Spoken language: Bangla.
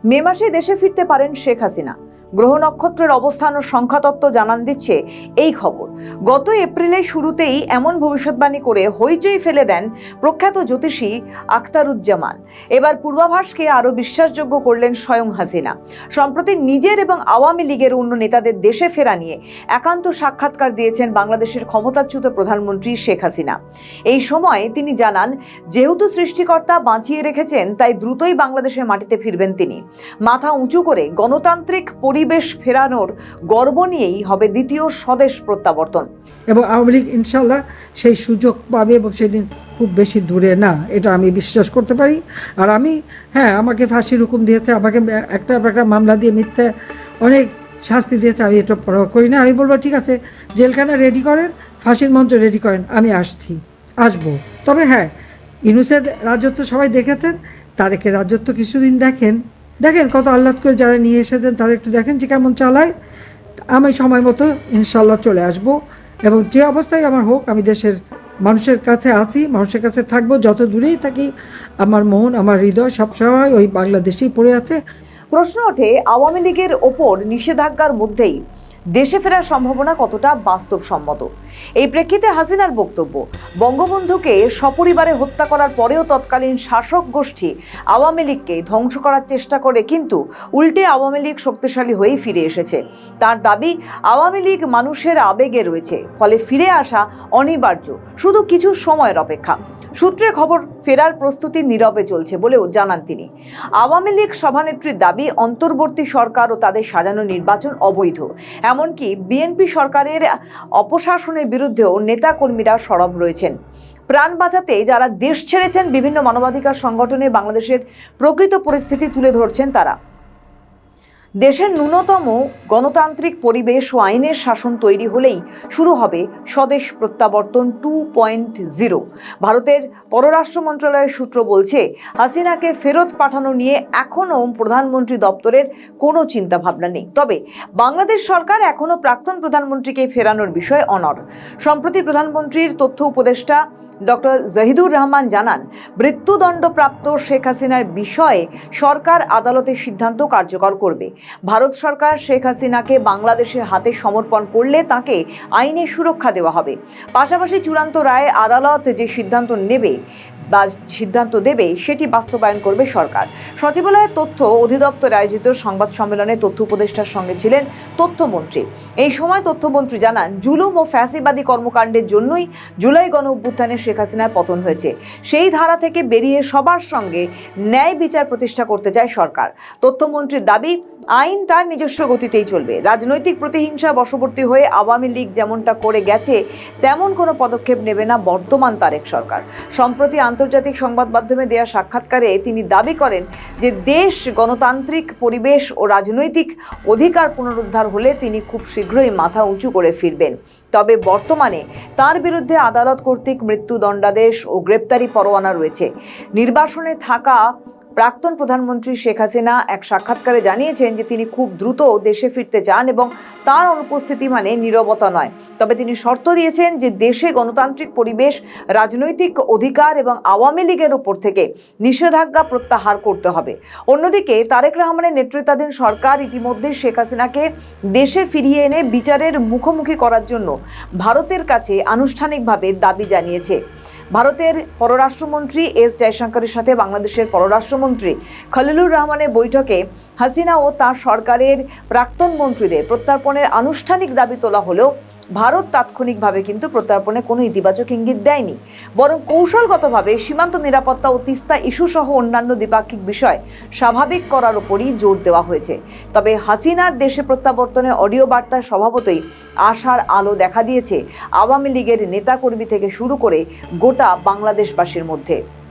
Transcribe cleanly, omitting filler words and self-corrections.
মে মাসে দেশে ফিরতে পারেন শেখ হাসিনা। গ্রহ নক্ষত্রের অবস্থান ও সংখ্যাতত্ত্ব জানান দিচ্ছে এই খবর। গত এপ্রিলের শুরুতেই এমন ভবিষ্যৎবাণী করে হইচই ফেলে দেন প্রখ্যাত জ্যোতিষী আখতারুজ্জামান। এবার পূর্বাভাসকে আরও বিশ্বাসযোগ্য করলেন স্বয়ং হাসিনা। সম্প্রতি নিজের এবং আওয়ামী লীগের অন্য নেতাদের দেশে ফেরা নিয়ে একান্ত সাক্ষাৎকার দিয়েছেন বাংলাদেশের ক্ষমতাচ্যুত প্রধানমন্ত্রী শেখ হাসিনা। এই সময় তিনি জানান, যেহেতু সৃষ্টিকর্তা বাঁচিয়ে রেখেছেন তাই দ্রুতই বাংলাদেশের মাটিতে ফিরবেন তিনি। মাথা উঁচু করে গণতান্ত্রিক পরিবেশ ফেরানোর গর্ব নিয়েই হবে দ্বিতীয় স্বদেশ প্রত্যাবর্তন। এবং আওয়ামী লীগ ইনশাল্লাহ সেই সুযোগ পাবে এবং সেদিন খুব বেশি দূরে না, এটা আমি বিশ্বাস করতে পারি। আর আমি আমাকে ফাঁসির হুকুম দিয়েছে, আমাকে একটা মামলা দিয়ে মিথ্যে অনেক শাস্তি দিয়েছে, আমি এটা পরোয়া করি না। আমি বলবো ঠিক আছে, জেলখানা রেডি করেন, ফাঁসির মঞ্চ রেডি করেন, আমি আসবো। তবে ইউনূসের রাজত্ব সবাই দেখেছেন, তারেকের রাজত্ব কিছুদিন দেখেন কত আহ্লাদ করে যারা নিয়ে এসেছেন তারা একটু দেখেন যে কেমন চালায়। আমি সময় মতো ইনশাল্লাহ চলে আসব এবং যে অবস্থায় আমার হোক আমি দেশের মানুষের কাছে আছি, মানুষের কাছে থাকবো। যত দূরেই থাকি আমার মন, আমার হৃদয় সবসময় ওই বাংলাদেশেই পড়ে আছে। প্রশ্ন ওঠে, আওয়ামী লীগের ওপর নিষেধাজ্ঞার মধ্যেই দেশে ফেরার সম্ভাবনা কতটা বাস্তবসম্মত। এই প্রেক্ষিতে হাসিনার বক্তব্য, বঙ্গবন্ধুকে সপরিবারে হত্যা করার পরেও তৎকালীন শাসক গোষ্ঠী আওয়ামী লীগকে ধ্বংস করার চেষ্টা করে, কিন্তু উল্টে আওয়ামী লীগ শক্তিশালী হয়েই ফিরে এসেছে। তার দাবি, আওয়ামী লীগ মানুষের আবেগে রয়েছে, ফলে ফিরে আসা অনিবার্য, শুধু কিছু সময়ের অপেক্ষা। সূত্রে খবর, ফেরার প্রস্তুতি নীরবে চলছে বলেও জানান তিনি। আওয়ামী লীগ সভানেত্রীর দাবি, অন্তর্বর্তী সরকার ও তাদের সাজানো নির্বাচন অবৈধ। এমনকি বিএনপি সরকারের অপশাসনের বিরুদ্ধেও নেতাকর্মীরা সরব রয়েছেন। প্রাণ বাঁচাতে যারা দেশ ছেড়েছেন, বিভিন্ন মানবাধিকার সংগঠনে বাংলাদেশের প্রকৃত পরিস্থিতি তুলে ধরছেন তারা। দেশের ন্যূনতম গণতান্ত্রিক পরিবেশ ও আইনের শাসন তৈরি হলেই শুরু হবে স্বদেশ প্রত্যাবর্তন 2.0। ভারতের পররাষ্ট্র মন্ত্রণালয়ের সূত্র বলছে, হাসিনাকে ফেরত পাঠানো নিয়ে এখনও প্রধানমন্ত্রী দপ্তরের কোনো চিন্তাভাবনা নেই। তবে বাংলাদেশ সরকার এখনও প্রাক্তন প্রধানমন্ত্রীকে ফেরানোর বিষয়ে অনড়। সম্প্রতি প্রধানমন্ত্রীর তথ্য উপদেষ্টা ডক্টর জাহিদুর রহমান জানান, মৃত্যুদণ্ডপ্রাপ্ত শেখ হাসিনার বিষয়ে সরকার আদালতের সিদ্ধান্ত কার্যকর করবে। ভারত সরকার শেখ হাসিনাকে বাংলাদেশের হাতে সমর্পণ করলে তাকে আইনে সুরক্ষা দেওয়া হবে। পাশাপাশি চূড়ান্ত রায়ে আদালত যে সিদ্ধান্ত দেবে সেটি বাস্তবায়ন করবে সরকার। সচিবালয়ের তথ্য অধিদপ্তরে আয়োজিত সংবাদ সম্মেলনে তথ্য উপদেষ্টার সঙ্গে ছিলেন তথ্যমন্ত্রী। এই সময় তথ্যমন্ত্রী জানান, জুলুম ও ফ্যাসিবাদী কর্মকাণ্ডের জন্যই জুলাই গণ অভ্যুত্থানে শেখ হাসিনার পতন হয়েছে। সেই ধারা থেকে বেরিয়ে সবার সঙ্গে ন্যায় বিচার প্রতিষ্ঠা করতে চায় সরকার। তথ্যমন্ত্রীর দাবি, আইন তার নিজস্ব গতিতেই চলবে। রাজনৈতিক প্রতিহিংসা বশবর্তী হয়ে আওয়ামী লীগ যেমনটা করে গেছে তেমন কোনো পদক্ষেপ নেবে না বর্তমান তারেক সরকার। সম্প্রতি আন্তর্জাতিক সংবাদ মাধ্যমে দেয়া সাক্ষাৎকারে তিনি দাবি করেন যে দেশ গণতান্ত্রিক পরিবেশ ও রাজনৈতিক অধিকার পুনরুদ্ধার হলে তিনি খুব শীঘ্রই মাথা উঁচু করে ফিরবেন। তবে বর্তমানে তার বিরুদ্ধে আদালত কর্তৃক মৃত্যুদণ্ডাদেশ ও গ্রেপ্তারি পরোয়ানা রয়েছে। নির্বাসনে থাকা প্রাক্তন প্রধানমন্ত্রী শেখ হাসিনা এক সাক্ষাৎকারে জানিয়েছেন যে তিনি খুব দ্রুত দেশে ফিরতে চান এবং তার অনুপস্থিতি মানে নীরবতা নয়। তবে তিনি শর্ত দিয়েছেন যে দেশে গণতান্ত্রিক পরিবেশ, রাজনৈতিক অধিকার এবং আওয়ামী লীগের উপর থেকে নিষেধাজ্ঞা প্রত্যাহার করতে হবে। অন্যদিকে তারেক রহমানের নেতৃত্বাধীন সরকার ইতিমধ্যে শেখ হাসিনাকে দেশে ফিরিয়ে এনে বিচারের মুখোমুখি করার জন্য ভারতের কাছে আনুষ্ঠানিকভাবে দাবি জানিয়েছে। ভারতের পররাষ্ট্রমন্ত্রী এস জয়শঙ্করের সাথে বাংলাদেশের পররাষ্ট্রমন্ত্রী খলিলুর রহমানের বৈঠকে হাসিনা ও তার সরকারের প্রাক্তন মন্ত্রীদের প্রত্যর্পণের আনুষ্ঠানিক দাবি তোলা হলেও ভারত তাৎক্ষণিকভাবে কিন্তু প্রত্যর্পণে কোনো ইতিবাচক ইঙ্গিত দেয়নি, বরং কৌশলগতভাবে সীমান্ত নিরাপত্তা ও তিস্তা ইস্যু সহ অন্যান্য দ্বিপাক্ষিক বিষয় স্বাভাবিক করার উপরই জোর দেওয়া হয়েছে। তবে হাসিনার দেশে প্রত্যাবর্তনে অডিও বার্তায় স্বভাবতই আশার আলো দেখা দিয়েছে আওয়ামী লীগের নেতাকর্মী থেকে শুরু করে গোটা বাংলাদেশবাসীর মধ্যে।